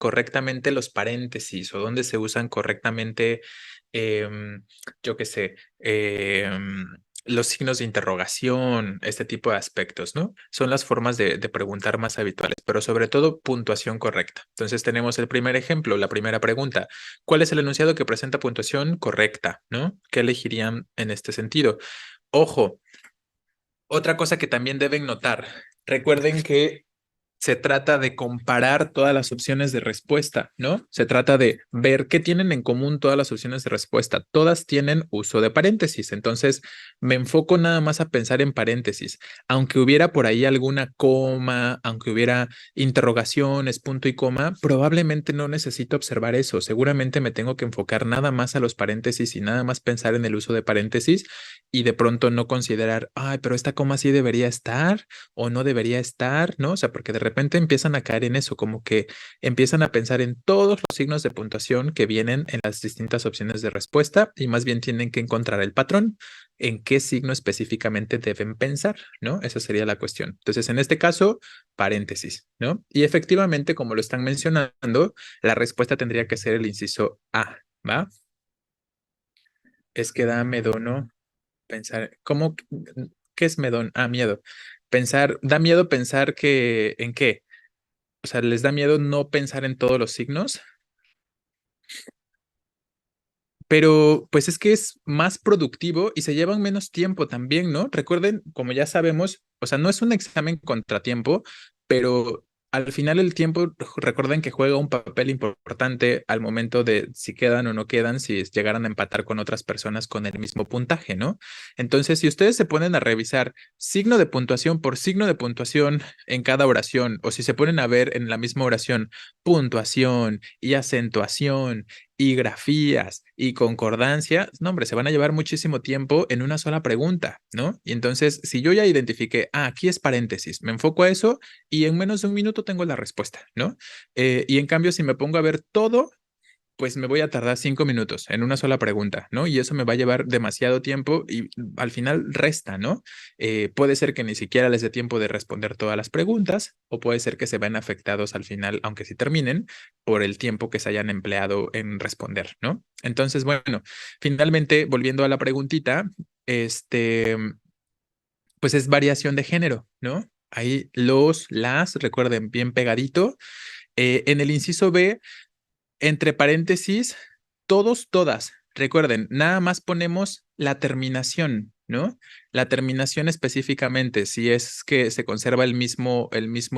correctamente los paréntesis o dónde se usan correctamente, yo qué sé, los signos de interrogación, este tipo de aspectos, ¿no? Son las formas de preguntar más habituales, pero sobre todo puntuación correcta. Entonces tenemos el primer ejemplo, la primera pregunta. ¿Cuál es el enunciado que presenta puntuación correcta, ¿no? ¿Qué elegirían en este sentido? Ojo, otra cosa que también deben notar. Recuerden que se trata de comparar todas las opciones de respuesta, ¿no? Se trata de ver qué tienen en común todas las opciones de respuesta. Todas tienen uso de paréntesis. Entonces, me enfoco nada más a pensar en paréntesis. Aunque hubiera por ahí alguna coma, aunque hubiera interrogaciones, punto y coma, probablemente no necesito observar eso. Seguramente me tengo que enfocar nada más a los paréntesis y nada más pensar en el uso de paréntesis y de pronto no considerar, ay, pero esta coma sí debería estar o no debería estar, ¿no? O sea, porque de repente empiezan a caer en eso, como que empiezan a pensar en todos los signos de puntuación que vienen en las distintas opciones de respuesta y más bien tienen que encontrar el patrón, en qué signo específicamente deben pensar, ¿no? Esa sería la cuestión. Entonces, en este caso, paréntesis, ¿no? Y efectivamente, como lo están mencionando, la respuesta tendría que ser el inciso A, ¿va? Es que da medono pensar, ¿cómo? ¿Qué es medón? Ah, miedo. Pensar, da miedo pensar que, ¿en qué? O sea, ¿les da miedo no pensar en todos los signos? Pero pues es que es más productivo y se llevan menos tiempo también, ¿no? Recuerden, como ya sabemos, o sea, no es un examen contratiempo, pero al final el tiempo, recuerden que juega un papel importante al momento de si quedan o no quedan, si llegaran a empatar con otras personas con el mismo puntaje, ¿no? Entonces, si ustedes se ponen a revisar signo de puntuación por signo de puntuación en cada oración, o si se ponen a ver en la misma oración puntuación y acentuación y grafías y concordancia, no, hombre, se van a llevar muchísimo tiempo en una sola pregunta, ¿no? Y entonces, si yo ya identifiqué, aquí es paréntesis, me enfoco a eso y en menos de un minuto tengo la respuesta, ¿no? Y en cambio, si me pongo a ver todo, pues me voy a tardar 5 minutos en una sola pregunta, ¿no? Y eso me va a llevar demasiado tiempo y al final resta, ¿no? Puede ser que ni siquiera les dé tiempo de responder todas las preguntas o puede ser que se vean afectados al final, aunque sí terminen, por el tiempo que se hayan empleado en responder, ¿no? Entonces, bueno, finalmente, volviendo a la preguntita, este, pues es variación de género, ¿no? Ahí las, recuerden, bien pegadito. En el inciso B, entre paréntesis, todos, todas. Recuerden, nada más ponemos la terminación, ¿no? La terminación específicamente, si es que se conserva el mismo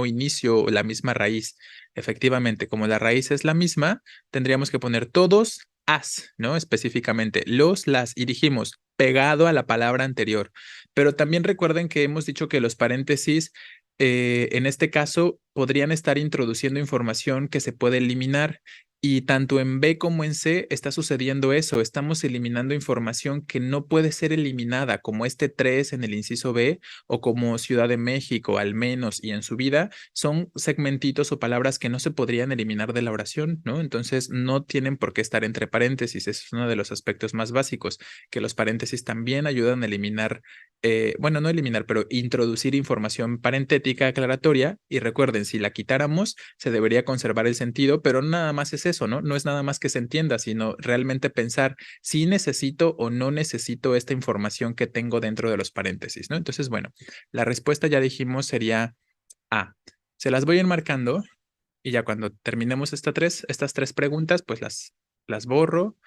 inicio o la misma raíz. Efectivamente, como la raíz es la misma, tendríamos que poner todos, ¿no? Específicamente, las, y dijimos pegado a la palabra anterior. Pero también recuerden que hemos dicho que los paréntesis en este caso, podrían estar introduciendo información que se puede eliminar. Y tanto en B como en C está sucediendo eso. Estamos eliminando información que no puede ser eliminada, como este 3 en el inciso B o como Ciudad de México, al menos, y en su vida, son segmentitos o palabras que no se podrían eliminar de la oración, ¿no? Entonces, no tienen por qué estar entre paréntesis. Ese es uno de los aspectos más básicos, que los paréntesis también ayudan a eliminar, bueno, no eliminar, pero introducir información parentética aclaratoria. Y recuerden, si la quitáramos, se debería conservar el sentido, pero nada más es eso, ¿no? No es nada más que se entienda, sino realmente pensar si necesito o no necesito esta información que tengo dentro de los paréntesis, ¿no? Entonces, bueno, la respuesta ya dijimos sería A. Se las voy a ir marcando y ya cuando terminemos estas tres preguntas, pues las borro.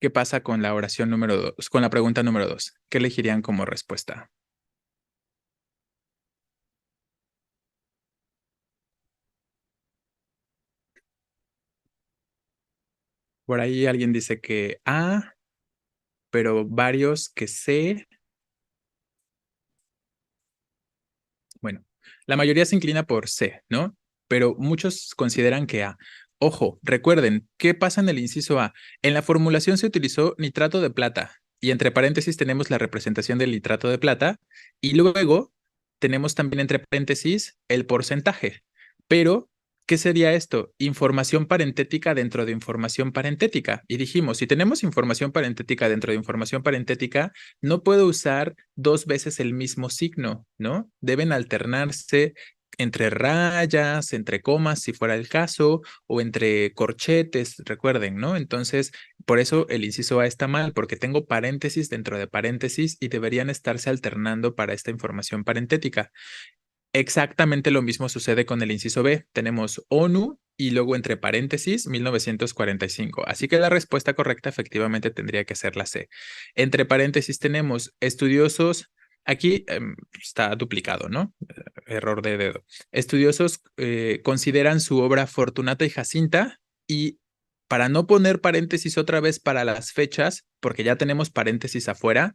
¿Qué pasa con la oración número 2, con la pregunta número 2? ¿Qué elegirían como respuesta? Por ahí alguien dice que A, pero varios que C. Bueno, la mayoría se inclina por C, ¿no? Pero muchos consideran que A. Ojo, recuerden, ¿qué pasa en el inciso A? En la formulación se utilizó nitrato de plata y entre paréntesis tenemos la representación del nitrato de plata y luego tenemos también entre paréntesis el porcentaje. Pero ¿Qué sería esto? Información parentética dentro de información parentética. Y dijimos, si tenemos información parentética dentro de información parentética, no puedo usar dos veces el mismo signo, ¿no? Deben alternarse entre rayas, entre comas, si fuera el caso, o entre corchetes, recuerden, ¿no? Entonces, por eso el inciso A está mal, porque tengo paréntesis dentro de paréntesis y deberían estarse alternando para esta información parentética. Exactamente lo mismo sucede con el inciso B. Tenemos ONU y luego entre paréntesis 1945. Así que la respuesta correcta efectivamente tendría que ser la C. Entre paréntesis tenemos estudiosos. Aquí está duplicado, ¿no? Error de dedo. Estudiosos consideran su obra Fortunata y Jacinta y para no poner paréntesis otra vez para las fechas, porque ya tenemos paréntesis afuera,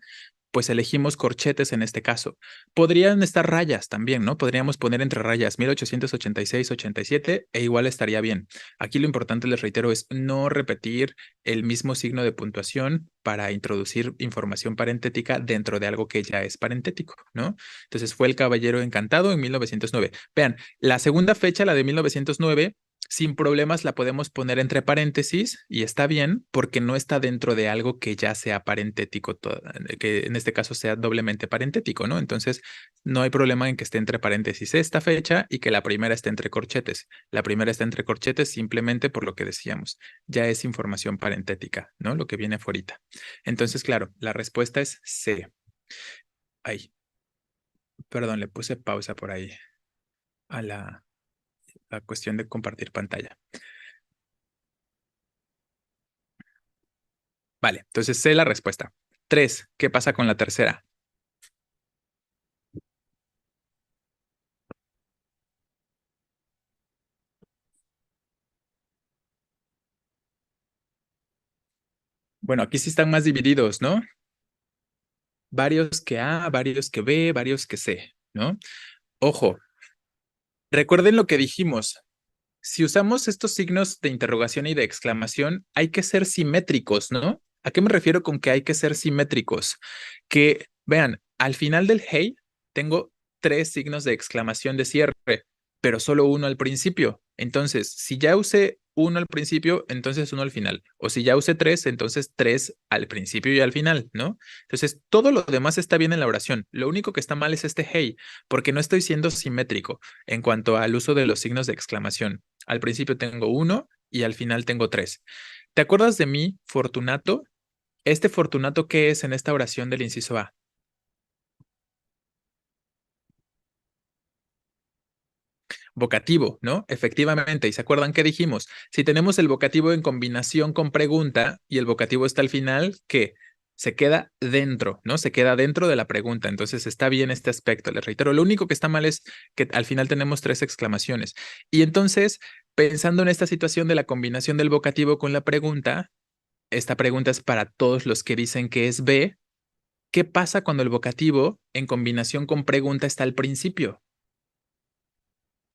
pues elegimos corchetes en este caso. Podrían estar rayas también, ¿no? Podríamos poner entre rayas 1886-87 e igual estaría bien. Aquí lo importante, les reitero, es no repetir el mismo signo de puntuación para introducir información parentética dentro de algo que ya es parentético, ¿no? Entonces fue El Caballero Encantado en 1909. Vean, la segunda fecha, la de 1909, sin problemas la podemos poner entre paréntesis y está bien porque no está dentro de algo que ya sea parentético, que en este caso sea doblemente parentético, ¿no? Entonces, no hay problema en que esté entre paréntesis esta fecha y que la primera esté entre corchetes. La primera está entre corchetes simplemente por lo que decíamos. Ya es información parentética, ¿no? Lo que viene afuera. Entonces, claro, la respuesta es C. Ay, perdón, le puse pausa por ahí a la cuestión de compartir pantalla. Vale, entonces sé la respuesta. 3. ¿Qué pasa con la tercera? Bueno, aquí sí están más divididos, ¿no? Varios que A, varios que B, varios que C, ¿no? Ojo, recuerden lo que dijimos. Si usamos estos signos de interrogación y de exclamación, hay que ser simétricos, ¿no? ¿A qué me refiero con que hay que ser simétricos? Que, vean, al final del hey tengo tres signos de exclamación de cierre, pero solo uno al principio. Entonces, si ya usé uno al principio, entonces uno al final. O si ya usé tres, entonces tres al principio y al final, ¿no? Entonces, todo lo demás está bien en la oración. Lo único que está mal es este hey, porque no estoy siendo simétrico en cuanto al uso de los signos de exclamación. Al principio tengo uno y al final tengo tres. ¿Te acuerdas de mí, Fortunato? ¿Este Fortunato qué es en esta oración del inciso A? Vocativo, ¿no? Efectivamente. ¿Y se acuerdan qué dijimos? Si tenemos el vocativo en combinación con pregunta y el vocativo está al final, ¿qué? Se queda dentro, ¿no? Se queda dentro de la pregunta. Entonces está bien este aspecto. Les reitero, lo único que está mal es que al final tenemos tres exclamaciones. Y entonces, pensando en esta situación de la combinación del vocativo con la pregunta, esta pregunta es para todos los que dicen que es B. ¿Qué pasa cuando el vocativo en combinación con pregunta está al principio?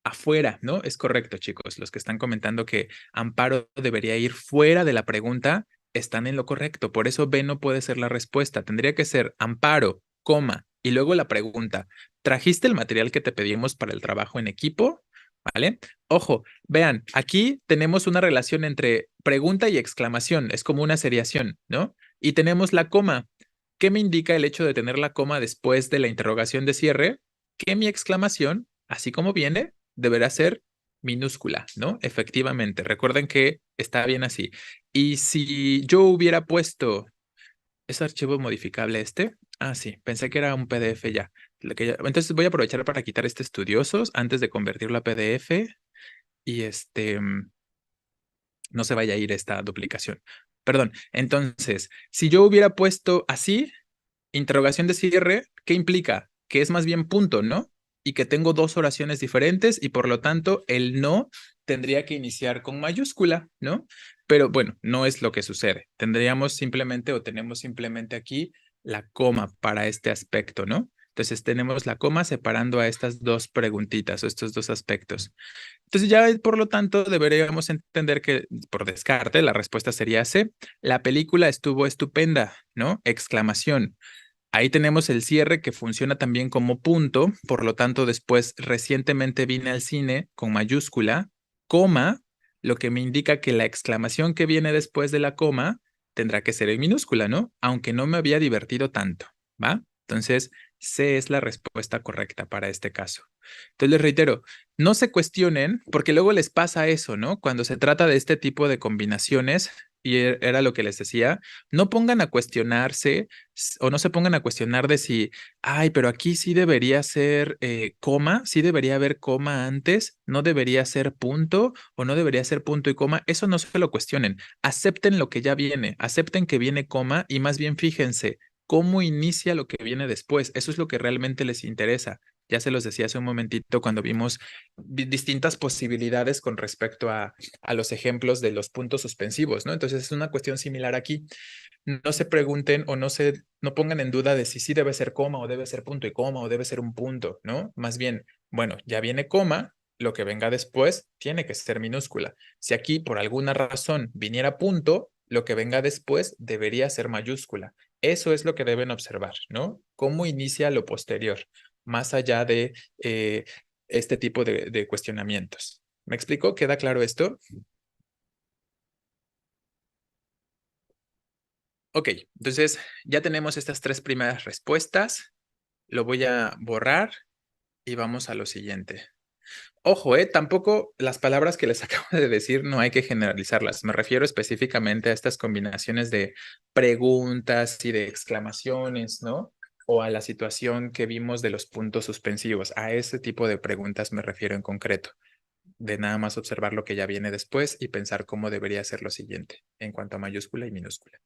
Afuera, ¿no? Es correcto, chicos. Los que están comentando que Amparo debería ir fuera de la pregunta están en lo correcto. Por eso B no puede ser la respuesta. Tendría que ser Amparo, coma, y luego la pregunta. ¿Trajiste el material que te pedimos para el trabajo en equipo? ¿Vale? Ojo, vean, aquí tenemos una relación entre pregunta y exclamación. Es como una seriación, ¿no? Y tenemos la coma. ¿Qué me indica el hecho de tener la coma después de la interrogación de cierre? Que mi exclamación, así como viene, deberá ser minúscula, ¿no? Efectivamente, recuerden que está bien así. Y si yo hubiera puesto, ¿es archivo modificable este? Ah, sí, pensé que era un PDF ya. Entonces voy a aprovechar para quitar este estudiosos antes de convertirlo a PDF y no se vaya a ir esta duplicación. Perdón, entonces, si yo hubiera puesto así, interrogación de cierre, ¿qué implica? Que es más bien punto, ¿no? Y que tengo dos oraciones diferentes y por lo tanto el no tendría que iniciar con mayúscula, ¿no? Pero bueno, no es lo que sucede. Tendríamos simplemente o tenemos simplemente aquí la coma para este aspecto, ¿no? Entonces tenemos la coma separando a estas dos preguntitas o estos dos aspectos. Entonces ya por lo tanto deberíamos entender que por descarte la respuesta sería C. La película estuvo estupenda, ¿no? Exclamación. Ahí tenemos el cierre que funciona también como punto, por lo tanto después recientemente vine al cine con mayúscula Coma, lo que me indica que la exclamación que viene después de la coma tendrá que ser en minúscula, ¿no? Aunque no me había divertido tanto, ¿va? Entonces, C es la respuesta correcta para este caso. Entonces, les reitero, no se cuestionen, porque luego les pasa eso, ¿no? Cuando se trata de este tipo de combinaciones, y era lo que les decía, no pongan a cuestionarse o no se pongan a cuestionar de si, ay, pero aquí sí debería ser coma, sí debería haber coma antes, no debería ser punto o no debería ser punto y coma. Eso no se lo cuestionen. Acepten lo que ya viene, acepten que viene coma y más bien fíjense cómo inicia lo que viene después. Eso es lo que realmente les interesa. Ya se los decía hace un momentito cuando vimos distintas posibilidades con respecto a los ejemplos de los puntos suspensivos, ¿no? Entonces es una cuestión similar aquí. No se pregunten o no pongan en duda de si sí debe ser coma o debe ser punto y coma o debe ser un punto, ¿no? Más bien, bueno, ya viene coma, lo que venga después tiene que ser minúscula. Si aquí por alguna razón viniera punto, lo que venga después debería ser mayúscula. Eso es lo que deben observar, ¿no? Cómo inicia lo posterior, más allá de este tipo de cuestionamientos. ¿Me explico? ¿Queda claro esto? Ok, entonces ya tenemos estas tres primeras respuestas. Lo voy a borrar y vamos a lo siguiente. Ojo, tampoco las palabras que les acabo de decir no hay que generalizarlas. Me refiero específicamente a estas combinaciones de preguntas y de exclamaciones, ¿no? O a la situación que vimos de los puntos suspensivos. A ese tipo de preguntas me refiero en concreto, de nada más observar lo que ya viene después y pensar cómo debería ser lo siguiente en cuanto a mayúscula y minúscula.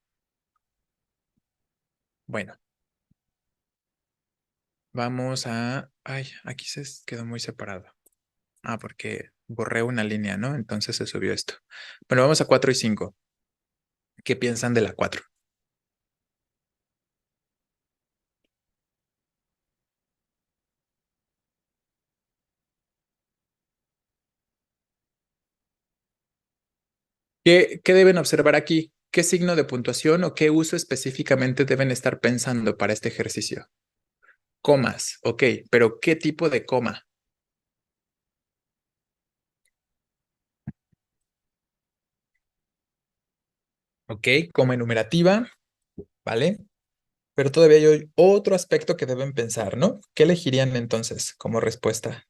Bueno, vamos a... Ay, aquí se quedó muy separado. Ah, porque borré una línea, ¿no? Entonces se subió esto. Bueno, vamos a 4 y 5. ¿Qué piensan de la 4? ¿Qué deben observar aquí? ¿Qué signo de puntuación o qué uso específicamente deben estar pensando para este ejercicio? Comas, ok, pero ¿qué tipo de coma? Ok, coma enumerativa, ¿vale? Pero todavía hay otro aspecto que deben pensar, ¿no? ¿Qué elegirían entonces como respuesta?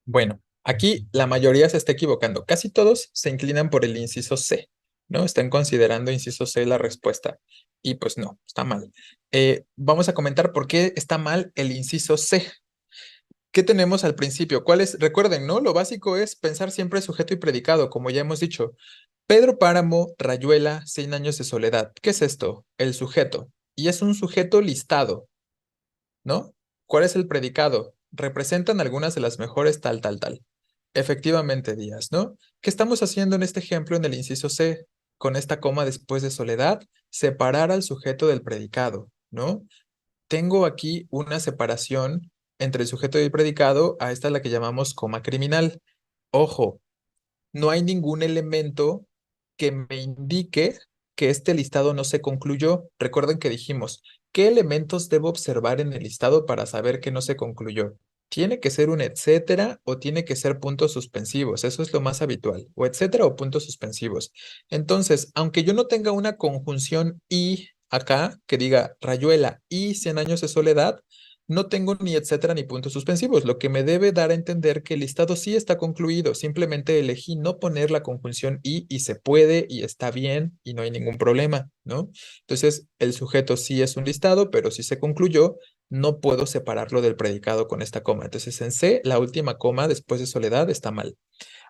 Bueno, aquí la mayoría se está equivocando. Casi todos se inclinan por el inciso C, ¿no? Están considerando inciso C la respuesta. Y pues no, está mal. Vamos a comentar por qué está mal el inciso C. ¿Qué tenemos al principio? ¿Cuál es? Recuerden, ¿no? Lo básico es pensar siempre sujeto y predicado, como ya hemos dicho. Pedro Páramo, Rayuela, 100 años de soledad. ¿Qué es esto? El sujeto. Y es un sujeto listado, ¿no? ¿Cuál es el predicado? Representan algunas de las mejores tal, tal, tal. Efectivamente, Díaz, ¿no? ¿Qué estamos haciendo en este ejemplo en el inciso C? Con esta coma después de soledad, separar al sujeto del predicado, ¿no? Tengo aquí una separación entre el sujeto y el predicado, a esta es la que llamamos coma criminal. Ojo, no hay ningún elemento que me indique que este listado no se concluyó. Recuerden que dijimos, ¿qué elementos debo observar en el listado para saber que no se concluyó? Tiene que ser un etcétera o tiene que ser puntos suspensivos. Eso es lo más habitual. O etcétera o puntos suspensivos. Entonces, aunque yo no tenga una conjunción y acá que diga Rayuela y 100 años de soledad, no tengo ni etcétera ni puntos suspensivos, lo que me debe dar a entender que el listado sí está concluido. Simplemente elegí no poner la conjunción y se puede y está bien y no hay ningún problema, ¿no? Entonces, el sujeto sí es un listado, pero si se concluyó, no puedo separarlo del predicado con esta coma. Entonces, en C, la última coma después de soledad está mal.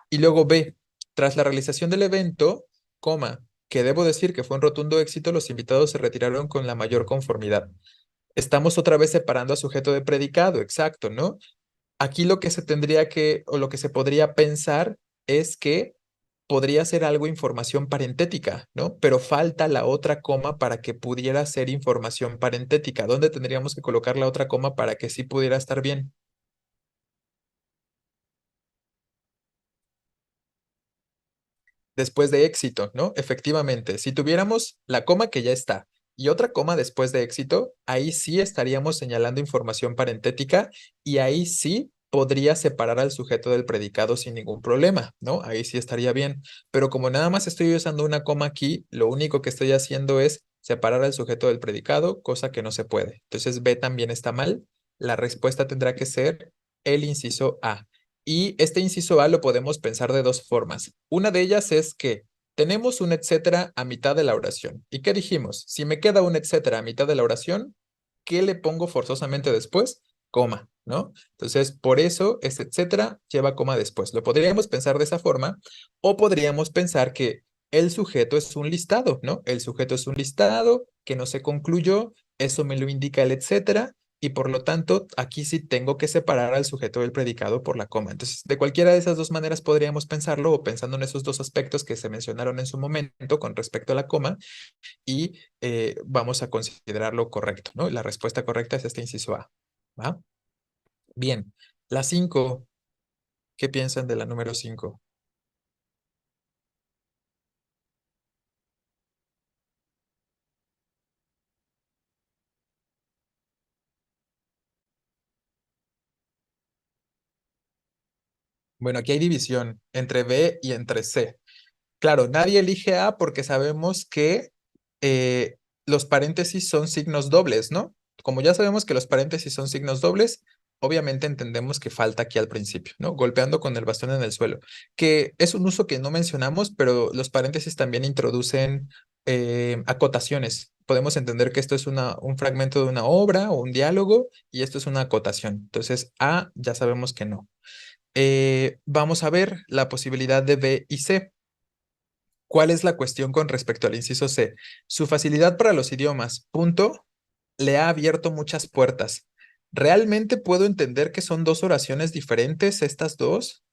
Y luego B, tras la realización del evento, coma, que debo decir que fue un rotundo éxito, los invitados se retiraron con la mayor conformidad. Estamos otra vez separando a sujeto de predicado, exacto, ¿no? Aquí lo que se tendría que, o lo que se podría pensar es que podría ser algo información parentética, ¿no? Pero falta la otra coma para que pudiera ser información parentética. ¿Dónde tendríamos que colocar la otra coma para que sí pudiera estar bien? después de éxito, ¿no? Efectivamente, si tuviéramos la coma que ya está y otra coma después de éxito, ahí sí estaríamos señalando información parentética y ahí sí podría separar al sujeto del predicado sin ningún problema, ¿no? Ahí sí estaría bien. Pero como nada más estoy usando una coma aquí, lo único que estoy haciendo es separar al sujeto del predicado, cosa que no se puede. Entonces B también está mal. La respuesta tendrá que ser el inciso A. Y este inciso A lo podemos pensar de dos formas. Una de ellas es que tenemos un etcétera a mitad de la oración. ¿Y qué dijimos? Si me queda un etcétera a mitad de la oración, ¿qué le pongo forzosamente después? Coma, ¿no? Entonces, por eso este etcétera lleva coma después. Lo podríamos pensar de esa forma o podríamos pensar que el sujeto es un listado, ¿no? El sujeto es un listado que no se concluyó, eso me lo indica el etcétera y por lo tanto, aquí sí tengo que separar al sujeto del predicado por la coma. Entonces, de cualquiera de esas dos maneras podríamos pensarlo o pensando en esos dos aspectos que se mencionaron en su momento con respecto a la coma y vamos a considerarlo correcto, ¿no? La respuesta correcta es este inciso A, ¿va? Bien, la 5, ¿qué piensan de la número 5? Bueno, aquí hay división entre B y entre C. Claro, nadie elige A porque sabemos que eh, los paréntesis son signos dobles, ¿no? Como ya sabemos que los paréntesis son signos dobles, obviamente entendemos que falta aquí al principio, ¿no? Golpeando con el bastón en el suelo, que es un uso que no mencionamos, pero los paréntesis también introducen acotaciones. Podemos entender que esto es un fragmento de una obra o un diálogo y esto es una acotación. Entonces, A ya sabemos que no. Vamos a ver la posibilidad de B y C. ¿Cuál es la cuestión con respecto al inciso C? Su facilidad para los idiomas, punto, le ha abierto muchas puertas. ¿Realmente puedo entender que son dos oraciones diferentes estas dos?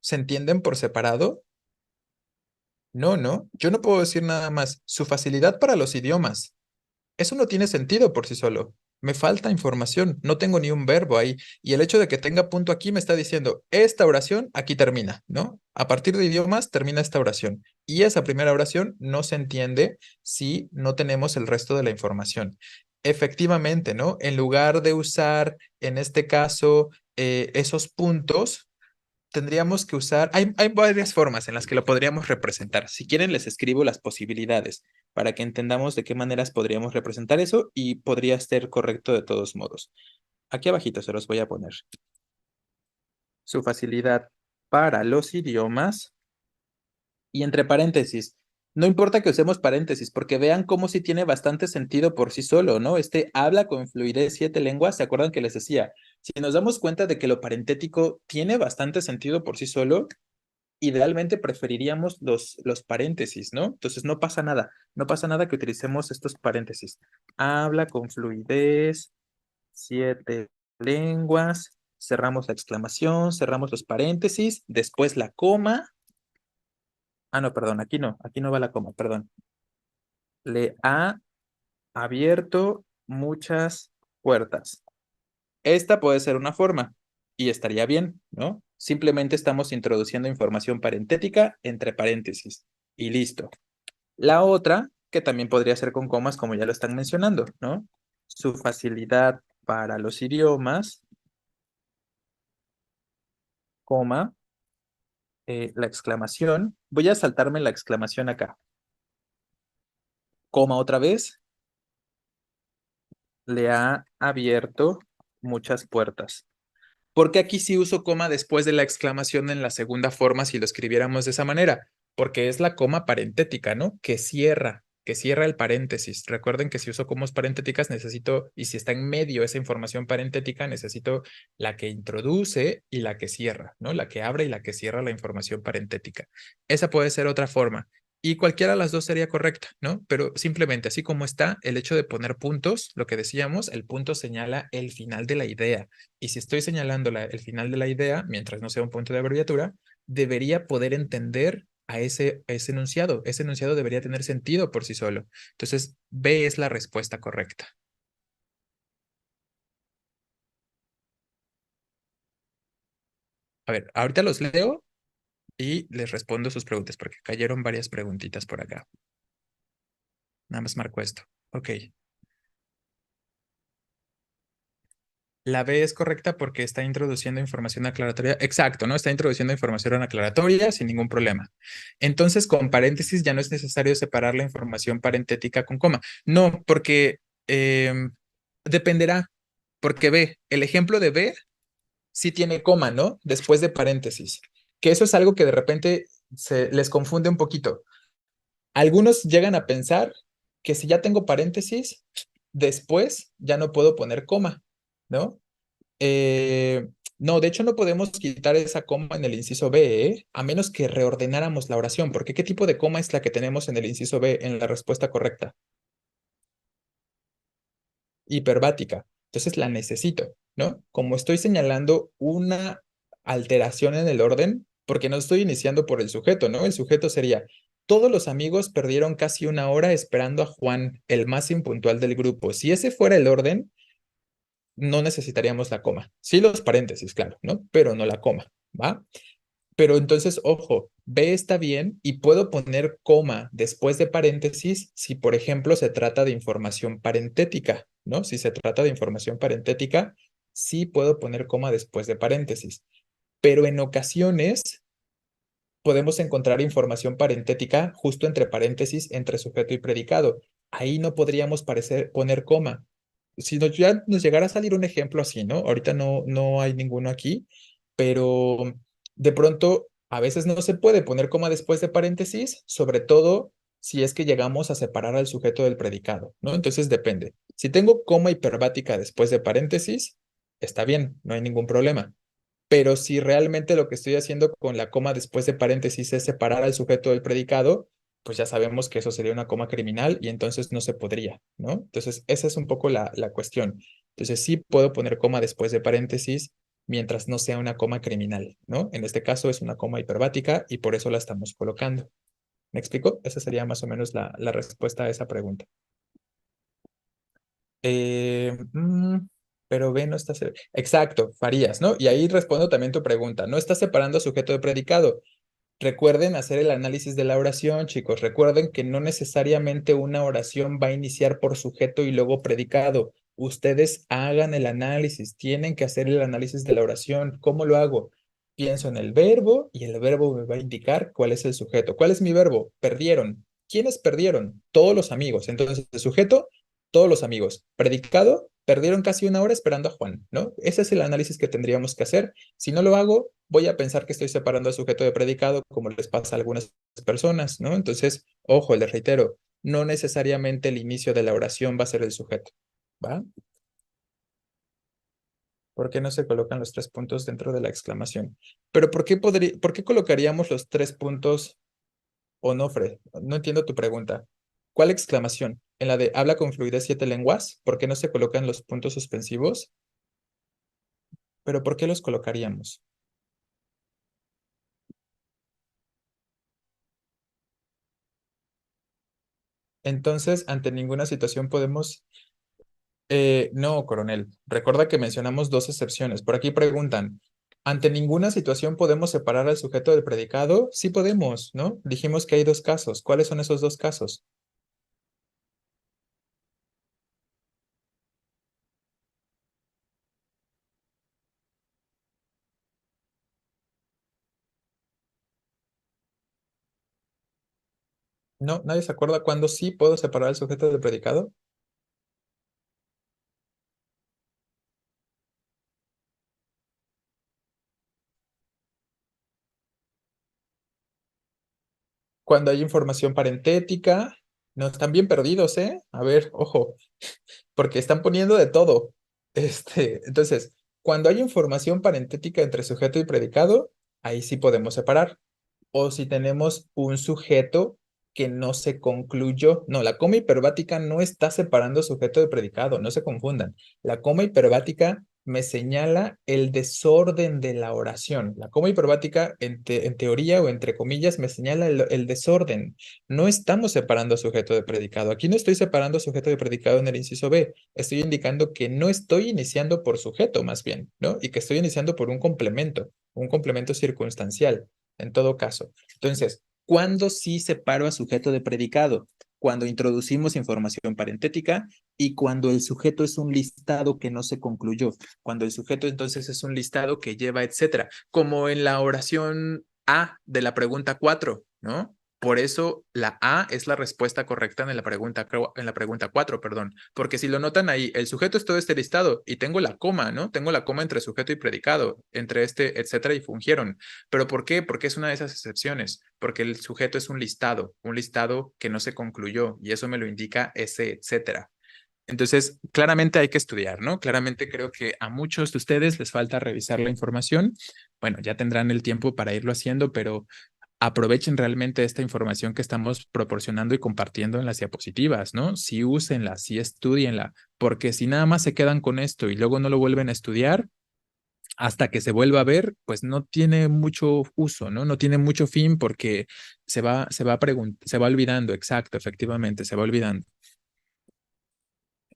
¿Se entienden por separado? No, no. Yo no puedo decir nada más. Su facilidad para los idiomas. Eso no tiene sentido por sí solo. Me falta información, no tengo ni un verbo ahí. Y el hecho de que tenga punto aquí me está diciendo, esta oración aquí termina, ¿no? A partir de idiomas termina esta oración. Y esa primera oración no se entiende si no tenemos el resto de la información. Efectivamente, ¿no? En lugar de usar, en este caso, esos puntos, tendríamos que usar, hay varias formas en las que lo podríamos representar. Si quieren, les escribo las posibilidades para que entendamos de qué maneras podríamos representar eso y podría ser correcto de todos modos. Aquí abajito se los voy a poner. Su facilidad para los idiomas y entre paréntesis. No importa que usemos paréntesis, porque vean cómo sí tiene bastante sentido por sí solo, ¿no? Este habla con fluidez 7 lenguas, ¿se acuerdan que les decía? Si nos damos cuenta de que lo parentético tiene bastante sentido por sí solo, idealmente preferiríamos los paréntesis, ¿no? Entonces no pasa nada, no pasa nada que utilicemos estos paréntesis. Habla con fluidez, 7 lenguas, cerramos la exclamación, cerramos los paréntesis, después la coma. Ah, no, perdón, aquí no va la coma, perdón. Le ha abierto muchas puertas. Esta puede ser una forma y estaría bien, ¿no? Simplemente estamos introduciendo información parentética entre paréntesis y listo. La otra, que también podría ser con comas, como ya lo están mencionando, ¿no? Su facilidad para los idiomas, coma, la exclamación. Voy a saltarme la exclamación acá. Coma otra vez, le ha abierto muchas puertas. ¿Por qué aquí sí uso coma después de la exclamación en la segunda forma si lo escribiéramos de esa manera? Porque es la coma parentética, ¿no? Que cierra el paréntesis. Recuerden que si uso comas parentéticas necesito, y si está en medio esa información parentética, necesito la que introduce y la que cierra, ¿no? La que abre y la que cierra la información parentética. Esa puede ser otra forma. Y cualquiera de las dos sería correcta, ¿no? Pero simplemente así como está, el hecho de poner puntos, lo que decíamos, el punto señala el final de la idea. Y si estoy señalando el final de la idea, mientras no sea un punto de abreviatura, debería poder entender a ese enunciado. Ese enunciado debería tener sentido por sí solo. Entonces, B es la respuesta correcta. A ver, ahorita los leo y les respondo sus preguntas porque cayeron varias preguntitas por acá. Nada más marco esto. Ok. La B es correcta porque está introduciendo información aclaratoria. Exacto, ¿no? Está introduciendo información aclaratoria sin ningún problema. Entonces, con paréntesis ya no es necesario separar la información parentética con coma. No, porque dependerá. Porque B, el ejemplo de B sí tiene coma, ¿no? Después de paréntesis. Que eso es algo que de repente se les confunde un poquito. Algunos llegan a pensar que si ya tengo paréntesis, después ya no puedo poner coma, ¿no? Eh, no, de hecho no podemos quitar esa coma en el inciso B, ¿eh? A menos que reordenáramos la oración, porque ¿qué tipo de coma es la que tenemos en el inciso B en la respuesta correcta? Hiperbática. Entonces la necesito, ¿no? Como estoy señalando una alteración en el orden, porque no estoy iniciando por el sujeto, ¿no? El sujeto sería, todos los amigos perdieron casi una hora esperando a Juan, el más impuntual del grupo. Si ese fuera el orden, no necesitaríamos la coma. Sí los paréntesis, claro, ¿no? Pero no la coma, ¿va? Pero entonces, ojo, B está bien y puedo poner coma después de paréntesis si, por ejemplo, se trata de información parentética, ¿no? Si se trata de información parentética, sí puedo poner coma después de paréntesis. Pero en ocasiones podemos encontrar información parentética justo entre paréntesis, entre sujeto y predicado. Ahí no podríamos poner coma. Si ya nos llegara a salir un ejemplo así, ¿no? Ahorita no hay ninguno aquí, pero de pronto a veces no se puede poner coma después de paréntesis, sobre todo si es que llegamos a separar al sujeto del predicado, ¿no? Entonces depende. Si tengo coma hiperbática después de paréntesis, está bien, no hay ningún problema. Pero si realmente lo que estoy haciendo con la coma después de paréntesis es separar al sujeto del predicado, pues ya sabemos que eso sería una coma criminal y entonces no se podría, ¿no? Entonces, esa es un poco la cuestión. Entonces, sí puedo poner coma después de paréntesis mientras no sea una coma criminal, ¿no? En este caso es una coma hiperbática y por eso la estamos colocando. ¿Me explico? Esa sería más o menos la respuesta a esa pregunta. Eh, mm, pero B no está... Exacto, Farías, ¿no? Y ahí respondo también tu pregunta. No está separando sujeto de predicado. Recuerden hacer el análisis de la oración, chicos. Recuerden que no necesariamente una oración va a iniciar por sujeto y luego predicado. Ustedes hagan el análisis, tienen que hacer el análisis de la oración. ¿Cómo lo hago? Pienso en el verbo y el verbo me va a indicar cuál es el sujeto. ¿Cuál es mi verbo? Perdieron. ¿Quiénes perdieron? Todos los amigos. Entonces, el sujeto, todos los amigos. Predicado, perdieron casi una hora esperando a Juan, ¿no? Ese es el análisis que tendríamos que hacer. Si no lo hago, voy a pensar que estoy separando al sujeto de predicado, como les pasa a algunas personas, ¿no? Entonces, ojo, les reitero, no necesariamente el inicio de la oración va a ser el sujeto, ¿va? ¿Por qué no se colocan los tres puntos dentro de la exclamación? Pero ¿por qué colocaríamos los tres puntos, Onofre? No entiendo tu pregunta. ¿Cuál exclamación? ¿En la de habla con fluidez siete lenguas? ¿Por qué no se colocan los puntos suspensivos? ¿Pero por qué los colocaríamos? Entonces, ante ninguna situación podemos... no, coronel. Recuerda que mencionamos dos excepciones. Por aquí preguntan, ¿ante ninguna situación podemos separar al sujeto del predicado? Sí podemos, ¿no? Dijimos que hay dos casos. ¿Cuáles son esos dos casos? ¿No? ¿Nadie se acuerda cuándo sí puedo separar al sujeto del predicado? Cuando hay información parentética. No, están bien perdidos, ¿eh? A ver, ojo, porque están poniendo de todo. Entonces, cuando hay información parentética entre sujeto y predicado, ahí sí podemos separar. O si tenemos un sujeto que no se concluyó. No, la coma hiperbática no está separando sujeto de predicado, no se confundan. La coma hiperbática me señala el desorden de la oración. La coma hiperbática, en teoría o entre comillas, me señala el desorden. No estamos separando sujeto de predicado. Aquí no estoy separando sujeto de predicado en el inciso B. Estoy indicando que no estoy iniciando por sujeto, más bien, ¿no? Y que estoy iniciando por un complemento circunstancial. en todo caso. Entonces, ¿cuándo sí separo a sujeto de predicado? Cuando introducimos información parentética y cuando el sujeto es un listado que no se concluyó. Cuando el sujeto entonces es un listado que lleva, etcétera. Como en la oración A de la pregunta 4, ¿no? Por eso la A es la respuesta correcta en la pregunta 4, perdón. Porque si lo notan ahí, el sujeto es todo este listado y tengo la coma, ¿no? Tengo la coma entre sujeto y predicado, entre este, etcétera, y fungieron. ¿Pero por qué? Porque es una de esas excepciones. Porque el sujeto es un listado que no se concluyó y eso me lo indica ese, etcétera. Entonces, claramente hay que estudiar, ¿no? Claramente creo que a muchos de ustedes les falta revisar la información. Bueno, ya tendrán el tiempo para irlo haciendo, pero aprovechen realmente esta información que estamos proporcionando y compartiendo en las diapositivas, ¿no? Sí úsenla, sí estudienla, porque si nada más se quedan con esto y luego no lo vuelven a estudiar, hasta que se vuelva a ver, pues no tiene mucho uso, ¿no? No tiene mucho fin porque se va olvidando, exacto, efectivamente, se va olvidando.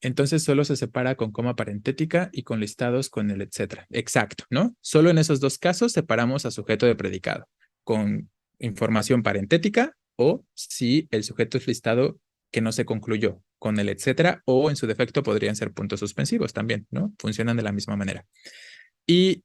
Entonces solo se separa con coma parentética y con listados con el etcétera. Exacto, ¿no? Solo en esos dos casos separamos a sujeto de predicado, con información parentética o si el sujeto es listado que no se concluyó con el etcétera o en su defecto podrían ser puntos suspensivos también, ¿no? Funcionan de la misma manera. Y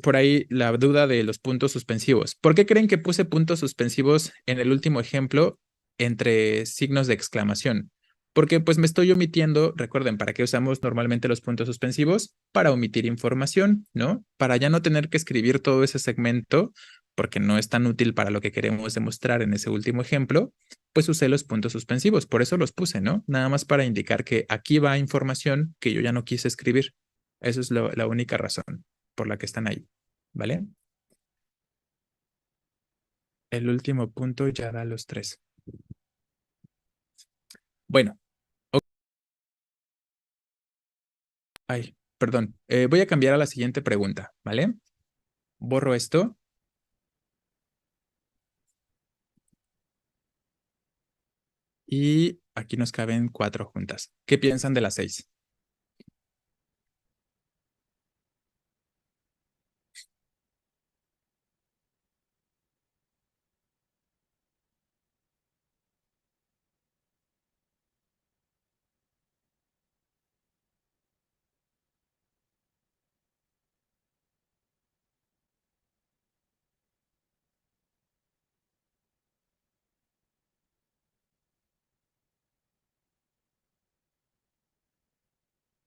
por ahí la duda de los puntos suspensivos. ¿Por qué creen que puse puntos suspensivos en el último ejemplo entre signos de exclamación? Porque pues me estoy omitiendo, recuerden, ¿para qué usamos normalmente los puntos suspensivos? Para omitir información, ¿no? Para ya no tener que escribir todo ese segmento, porque no es tan útil para lo que queremos demostrar en ese último ejemplo, pues usé los puntos suspensivos, por eso los puse, ¿no? Nada más para indicar que aquí va información que yo ya no quise escribir. Eso es la única razón por la que están ahí, ¿vale? El último punto ya da los tres. Bueno, ay, perdón. Voy a cambiar a la siguiente pregunta, ¿vale? Borro esto y aquí nos caben 4 juntas. ¿Qué piensan de las 6?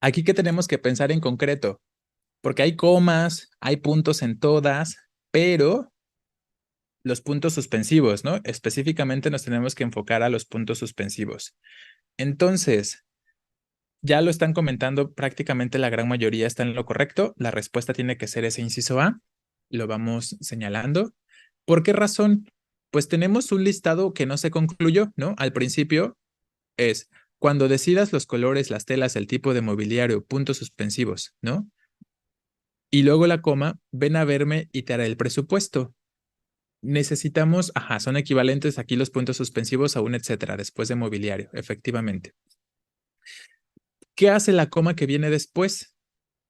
Aquí que tenemos que pensar en concreto, porque hay comas, hay puntos en todas, pero los puntos suspensivos, ¿no? Específicamente nos tenemos que enfocar a los puntos suspensivos. Entonces, ya lo están comentando, prácticamente la gran mayoría está en lo correcto. La respuesta tiene que ser ese inciso A. Lo vamos señalando. ¿Por qué razón? Pues tenemos un listado que no se concluyó, ¿no? Al principio es cuando decidas los colores, las telas, el tipo de mobiliario, puntos suspensivos, ¿no? Y luego la coma, ven a verme y te haré el presupuesto. Necesitamos, ajá, son equivalentes aquí los puntos suspensivos a un etcétera, después de mobiliario, efectivamente. ¿Qué hace la coma que viene después?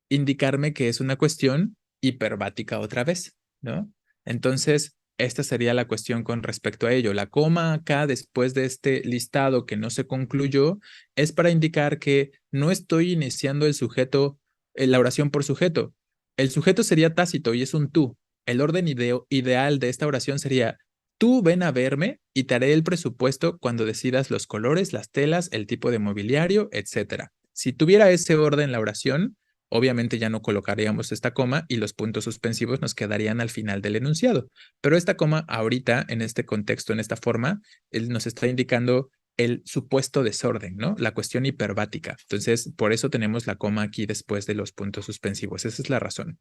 Indicarme que es una cuestión hiperbática otra vez, ¿no? Entonces, esta sería la cuestión con respecto a ello. La coma acá, después de este listado que no se concluyó, es para indicar que no estoy iniciando el sujeto, la oración por sujeto. El sujeto sería tácito y es un tú. El orden ideal de esta oración sería, tú ven a verme y te haré el presupuesto cuando decidas los colores, las telas, el tipo de mobiliario, etcétera. Si tuviera ese orden la oración, obviamente ya no colocaríamos esta coma y los puntos suspensivos nos quedarían al final del enunciado. Pero esta coma ahorita, en este contexto, en esta forma, él nos está indicando el supuesto desorden, ¿no? La cuestión hiperbática. Entonces, por eso tenemos la coma aquí después de los puntos suspensivos. Esa es la razón.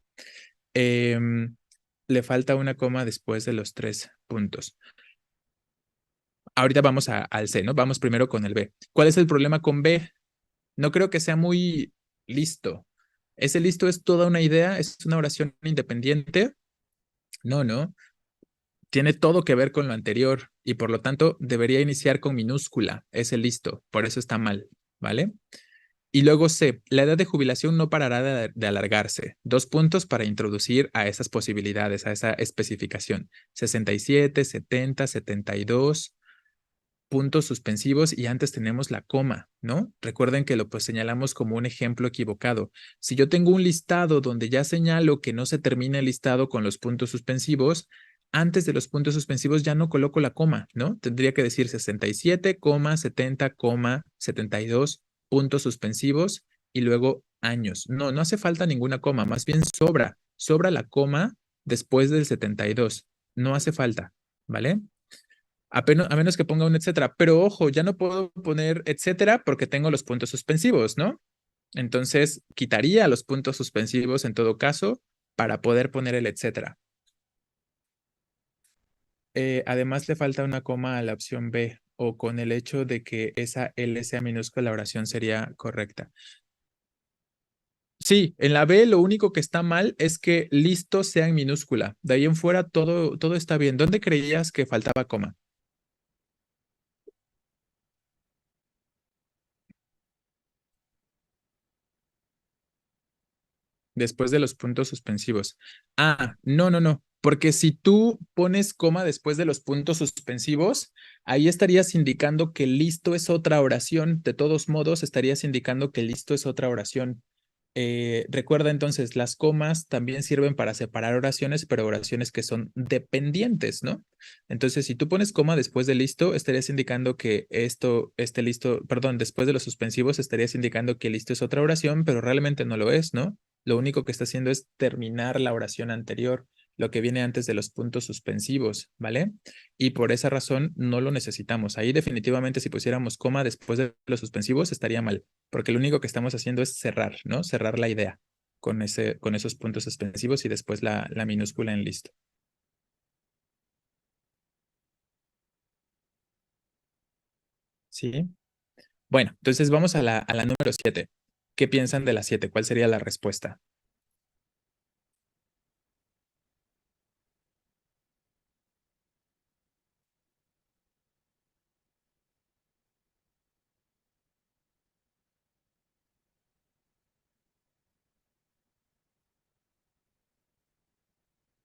Le falta una coma después de los 3 puntos. Ahorita vamos al C, ¿no? Vamos primero con el B. ¿Cuál es el problema con B? No creo que sea muy listo. Ese listo es toda una idea, es una oración independiente. No, no. Tiene todo que ver con lo anterior y por lo tanto debería iniciar con minúscula. Ese listo. Por eso está mal, ¿vale? Y luego C, la edad de jubilación no parará de alargarse. 2 puntos para introducir a esas posibilidades, a esa especificación. 67, 70, 72 puntos suspensivos y antes tenemos la coma, ¿no? Recuerden que lo pues señalamos como un ejemplo equivocado. Si yo tengo un listado donde ya señalo que no se termina el listado con los puntos suspensivos, antes de los puntos suspensivos ya no coloco la coma, ¿no? Tendría que decir 67, 70, 72 puntos suspensivos y luego años. No, no hace falta ninguna coma, más bien sobra la coma después del 72. No hace falta, ¿vale? A menos que ponga un etcétera. Pero ojo, ya no puedo poner etcétera porque tengo los puntos suspensivos, ¿no? Entonces, quitaría los puntos suspensivos en todo caso para poder poner el etcétera. Además, le falta una coma a la opción B o con el hecho de que esa L sea minúscula, la oración sería correcta. Sí, en la B lo único que está mal es que listo sea en minúscula. De ahí en fuera todo está bien. ¿Dónde creías que faltaba coma? Después de los puntos suspensivos. Ah, no, no, no. Porque si tú pones coma después de los puntos suspensivos, ahí estarías indicando que listo es otra oración. De todos modos, estarías indicando que listo es otra oración. Recuerda entonces, las comas también sirven para separar oraciones, pero oraciones que son dependientes, ¿no? Entonces, si tú pones coma después de listo, estarías indicando que este listo, perdón, después de los suspensivos, estarías indicando que listo es otra oración, pero realmente no lo es, ¿no? Lo único que está haciendo es terminar la oración anterior, lo que viene antes de los puntos suspensivos, ¿vale? Y por esa razón no lo necesitamos. Ahí definitivamente si pusiéramos coma después de los suspensivos estaría mal, porque lo único que estamos haciendo es cerrar, ¿no? Cerrar la idea con esos puntos suspensivos y después la minúscula en listo. ¿Sí? Bueno, entonces vamos a la número 7. ¿Qué piensan de la 7? ¿Cuál sería la respuesta?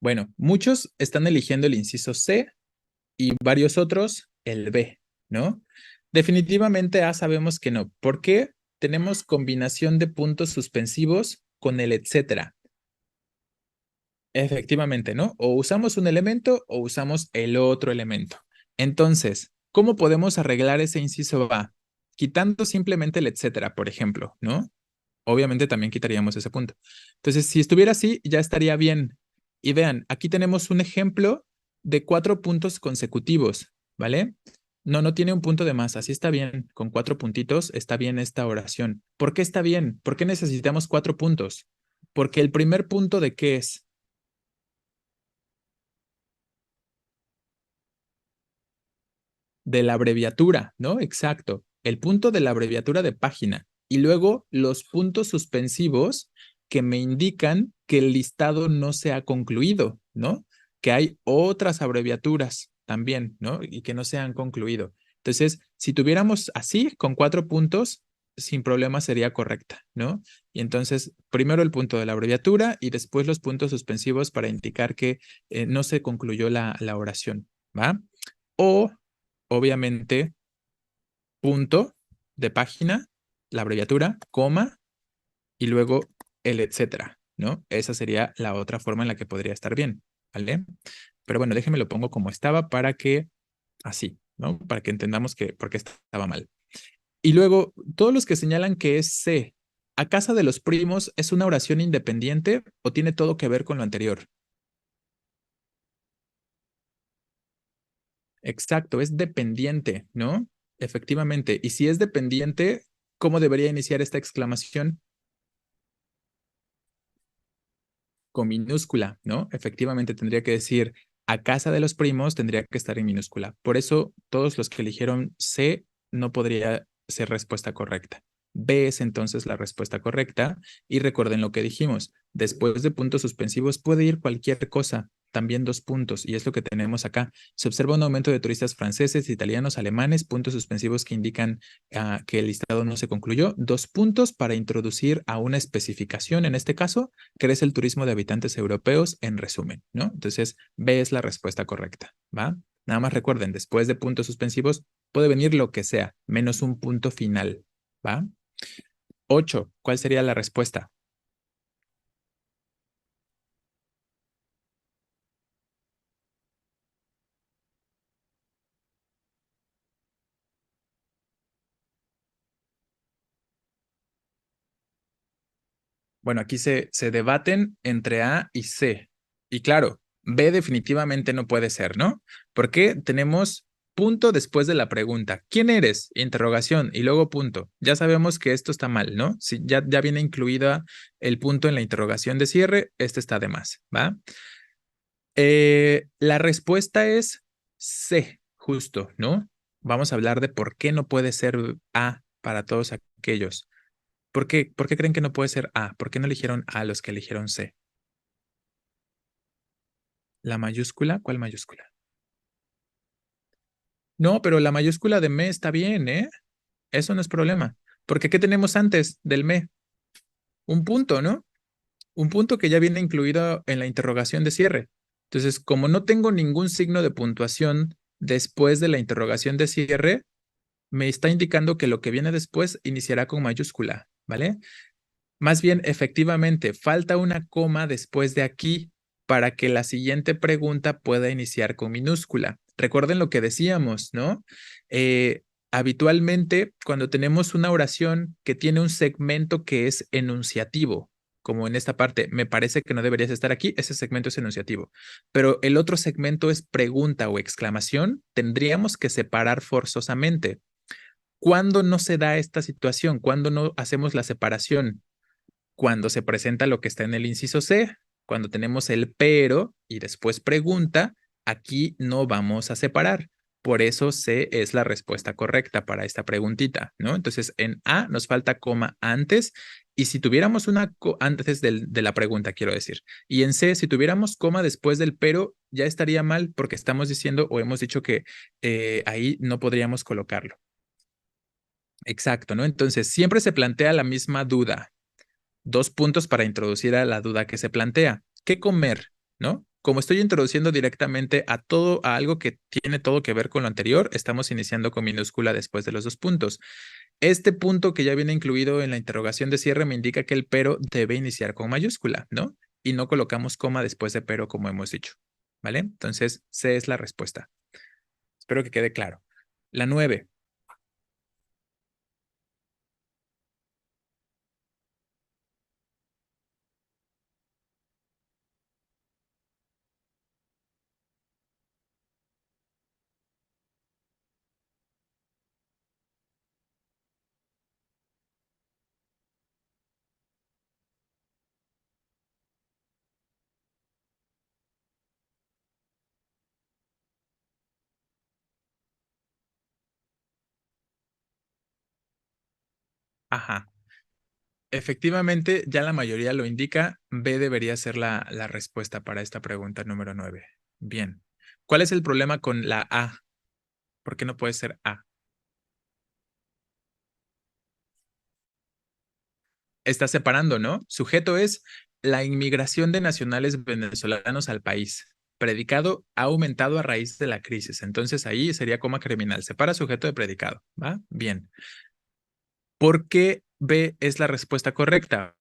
Bueno, muchos están eligiendo el inciso C y varios otros el B, ¿no? Definitivamente A sabemos que no. ¿Por qué? Tenemos combinación de puntos suspensivos con el etcétera. Efectivamente, ¿no? O usamos un elemento o usamos el otro elemento. Entonces, ¿cómo podemos arreglar ese inciso A? Quitando simplemente el etcétera, por ejemplo, ¿no? Obviamente también quitaríamos ese punto. Entonces, si estuviera así, ya estaría bien. Y vean, aquí tenemos un ejemplo de 4 puntos consecutivos, ¿vale? No, no tiene un punto de más, así está bien. Con 4 puntitos está bien esta oración. ¿Por qué está bien? ¿Por qué necesitamos 4 puntos? Porque el primer punto de qué es de la abreviatura, ¿no? Exacto. El punto de la abreviatura de página. Y luego los puntos suspensivos que me indican que el listado no se ha concluido, ¿no? Que hay otras abreviaturas también, ¿no? Y que no se han concluido. Entonces, si tuviéramos así, con 4 puntos, sin problema sería correcta, ¿no? Y entonces, primero el punto de la abreviatura y después los puntos suspensivos para indicar que no se concluyó la oración, ¿va? O obviamente, punto de página, la abreviatura, coma y luego el etcétera, ¿no? Esa sería la otra forma en la que podría estar bien, ¿vale? Pero bueno, déjenme lo pongo como estaba para que, así, ¿no? Para que entendamos que, por qué estaba mal. Y luego, todos los que señalan que es C, ¿a casa de los primos es una oración independiente o tiene todo que ver con lo anterior? Exacto, es dependiente, ¿no? Efectivamente. Y si es dependiente, ¿cómo debería iniciar esta exclamación? Con minúscula, ¿no? Efectivamente tendría que decir a casa de los primos tendría que estar en minúscula. Por eso todos los que eligieron C no podría ser respuesta correcta. B es entonces la respuesta correcta y recuerden lo que dijimos, después de puntos suspensivos puede ir cualquier cosa. también 2 puntos, y es lo que tenemos acá. Se observa un aumento de turistas franceses, italianos, alemanes, puntos suspensivos que indican que el listado no se concluyó. 2 puntos para introducir a una especificación, en este caso, que es el turismo de habitantes europeos, en resumen, ¿no? Entonces, B es la respuesta correcta, ¿va? Nada más recuerden, después de puntos suspensivos puede venir lo que sea, menos un punto final, ¿va? 8, ¿cuál sería la respuesta? Bueno, aquí se debaten entre A y C. Y claro, B definitivamente no puede ser, ¿no? Porque tenemos punto después de la pregunta. ¿Quién eres? Interrogación y luego punto. Ya sabemos que esto está mal, ¿no? Si ya viene incluida el punto en la interrogación de cierre, este está de más, ¿va? La respuesta es C, justo, ¿no? Vamos a hablar de por qué no puede ser A para todos aquellos. ¿Por qué creen que no puede ser A? ¿Por qué no eligieron A los que eligieron C? ¿La mayúscula? ¿Cuál mayúscula? No, pero la mayúscula de me está bien, ¿eh? Eso no es problema. Porque ¿qué tenemos antes del me? Un punto, ¿no? Un punto que ya viene incluido en la interrogación de cierre. Entonces, como no tengo ningún signo de puntuación después de la interrogación de cierre, me está indicando que lo que viene después iniciará con mayúscula, ¿vale? Más bien, efectivamente, falta una coma después de aquí para que la siguiente pregunta pueda iniciar con minúscula. Recuerden lo que decíamos, ¿no? Eh, Habitualmente, cuando tenemos una oración que tiene un segmento que es enunciativo, como en esta parte, me parece que no deberías estar aquí, ese segmento es enunciativo. Pero el otro segmento es pregunta o exclamación, tendríamos que separar forzosamente. ¿Cuándo no se da esta situación? ¿Cuándo no hacemos la separación? Cuando se presenta lo que está en el inciso C, cuando tenemos el pero y después pregunta, aquí no vamos a separar. Por eso C es la respuesta correcta para esta preguntita, ¿no? Entonces, en A nos falta coma antes, y si tuviéramos una antes de la pregunta, quiero decir, y en C, si tuviéramos coma después del pero, ya estaría mal porque estamos diciendo o hemos dicho que ahí no podríamos colocarlo. Exacto, ¿no? Entonces, siempre se plantea la misma duda. 2 puntos para introducir a la duda que se plantea. ¿Qué comer? ¿No? Como estoy introduciendo directamente a todo, a algo que tiene todo que ver con lo anterior, estamos iniciando con minúscula después de los 2 puntos. Este punto que ya viene incluido en la interrogación de cierre me indica que el pero debe iniciar con mayúscula, ¿no? Y no colocamos coma después de pero como hemos dicho, ¿vale? Entonces, C es la respuesta. Espero que quede claro. La 9. Ajá. Efectivamente, ya la mayoría lo indica. B debería ser la respuesta para esta pregunta número 9. Bien. ¿Cuál es el problema con la A? ¿Por qué no puede ser A? Está separando, ¿no? Sujeto es la inmigración de nacionales venezolanos al país. Predicado ha aumentado a raíz de la crisis. Entonces ahí sería coma criminal. Separa sujeto de predicado. ¿Va? Bien. ¿Por qué B es la respuesta correcta?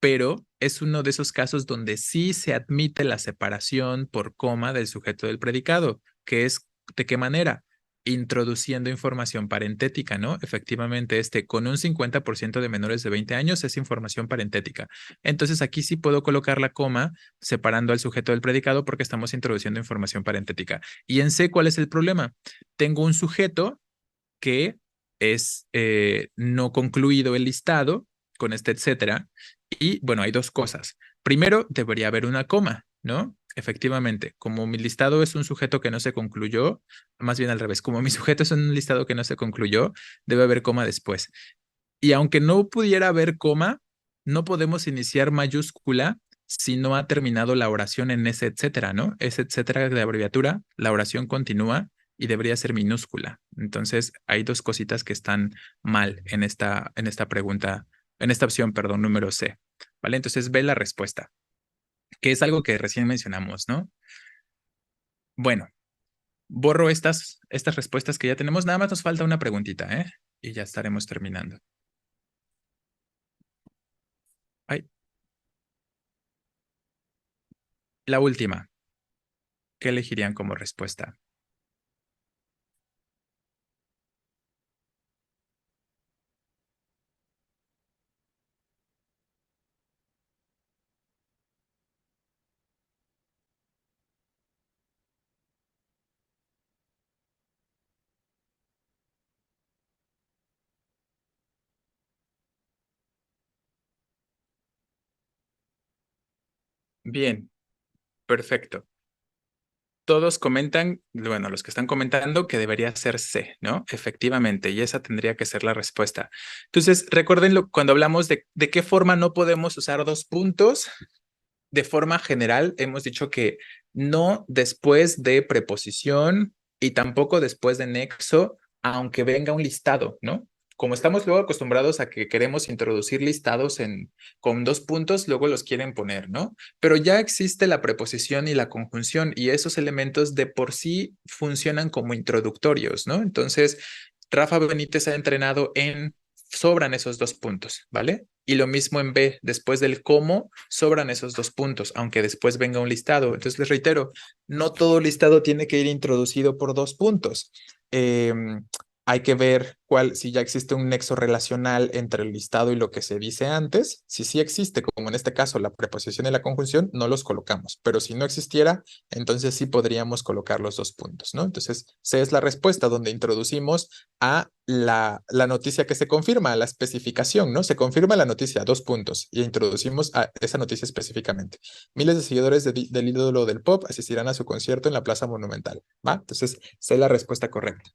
Pero es uno de esos casos donde sí se admite la separación por coma del sujeto del predicado, que es ¿de qué manera? Introduciendo información parentética, ¿no? Efectivamente, con un 50% de menores de 20 años es información parentética. Entonces aquí sí puedo colocar la coma separando al sujeto del predicado porque estamos introduciendo información parentética. Y en C, ¿cuál es el problema? Tengo un sujeto que es no concluido el listado con este etcétera. Y bueno, hay 2 cosas. Primero, debería haber una coma, ¿no? Efectivamente, como mi listado es un sujeto que no se concluyó, más bien al revés, como mi sujeto es un listado que no se concluyó, debe haber coma después. Y aunque no pudiera haber coma, no podemos iniciar mayúscula si no ha terminado la oración en ese etcétera, ¿no? Ese etcétera de abreviatura, la oración continúa y debería ser minúscula. Entonces, hay dos cositas que están mal en esta pregunta, en esta opción, perdón, número C. ¿Vale? Entonces, ve la respuesta, que es algo que recién mencionamos, ¿no? Bueno, borro estas respuestas que ya tenemos. Nada más nos falta una preguntita, ¿eh? Y ya estaremos terminando. Ay, la última. ¿Qué elegirían como respuesta? Bien, perfecto. Todos comentan, bueno, los que están comentando que debería ser C, ¿no? Efectivamente, y esa tendría que ser la respuesta. Entonces, recuérdenlo cuando hablamos de qué forma no podemos usar dos puntos. De forma general, hemos dicho que no después de preposición y tampoco después de nexo, aunque venga un listado, ¿no? Como estamos luego acostumbrados a que queremos introducir listados con dos puntos, luego los quieren poner, ¿no? Pero ya existe la preposición y la conjunción y esos elementos de por sí funcionan como introductorios, ¿no? Entonces, Rafa Benítez ha entrenado en sobran esos dos puntos, ¿vale? Y lo mismo en B, después del cómo, sobran esos dos puntos, aunque después venga un listado. Entonces les reitero, no todo listado tiene que ir introducido por dos puntos. Eh, Hay que ver si ya existe un nexo relacional entre el listado y lo que se dice antes. Si sí existe, como en este caso la preposición y la conjunción, no los colocamos. Pero si no existiera, entonces sí podríamos colocar los dos puntos, ¿no? Entonces, C es la respuesta donde introducimos a la noticia que se confirma, a la especificación, ¿no? Se confirma la noticia, dos puntos, y introducimos a esa noticia específicamente. Miles de seguidores del ídolo del pop asistirán a su concierto en la Plaza Monumental, ¿va? Entonces, sé la respuesta correcta.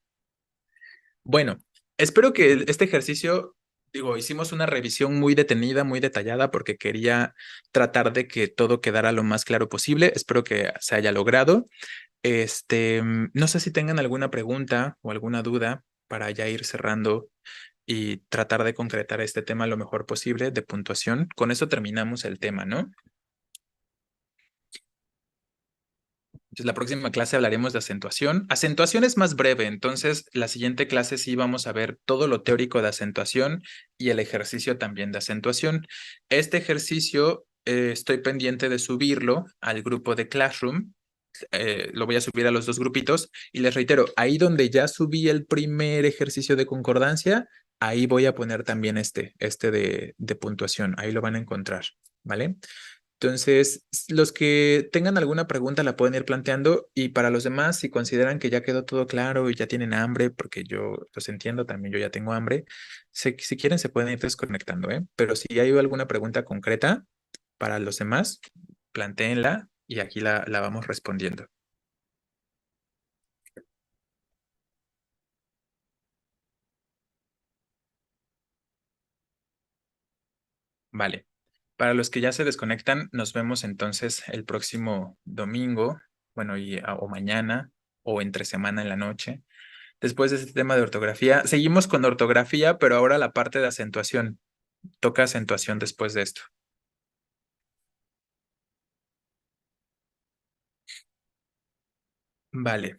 Bueno, espero que este ejercicio, digo, hicimos una revisión muy detenida, muy detallada, porque quería tratar de que todo quedara lo más claro posible. Espero que se haya logrado. No sé si tengan alguna pregunta o alguna duda para ya ir cerrando y tratar de concretar este tema lo mejor posible de puntuación. Con eso terminamos el tema, ¿no? Entonces, la próxima clase hablaremos de acentuación. Acentuación es más breve, entonces la siguiente clase sí vamos a ver todo lo teórico de acentuación y el ejercicio también de acentuación. Este ejercicio estoy pendiente de subirlo al grupo de Classroom. Lo voy a subir a los dos grupitos y les reitero, ahí donde ya subí el primer ejercicio de concordancia, ahí voy a poner también este de puntuación, ahí lo van a encontrar, ¿vale? Entonces, los que tengan alguna pregunta la pueden ir planteando y para los demás, si consideran que ya quedó todo claro y ya tienen hambre, porque yo los entiendo, también yo ya tengo hambre, si quieren se pueden ir desconectando, ¿eh? Pero si hay alguna pregunta concreta para los demás, plantéenla y aquí la vamos respondiendo. Vale. Para los que ya se desconectan, nos vemos entonces el próximo domingo, bueno, o mañana, o entre semana en la noche. Después de este tema de ortografía, seguimos con ortografía, pero ahora la parte de acentuación. Toca acentuación después de esto. Vale.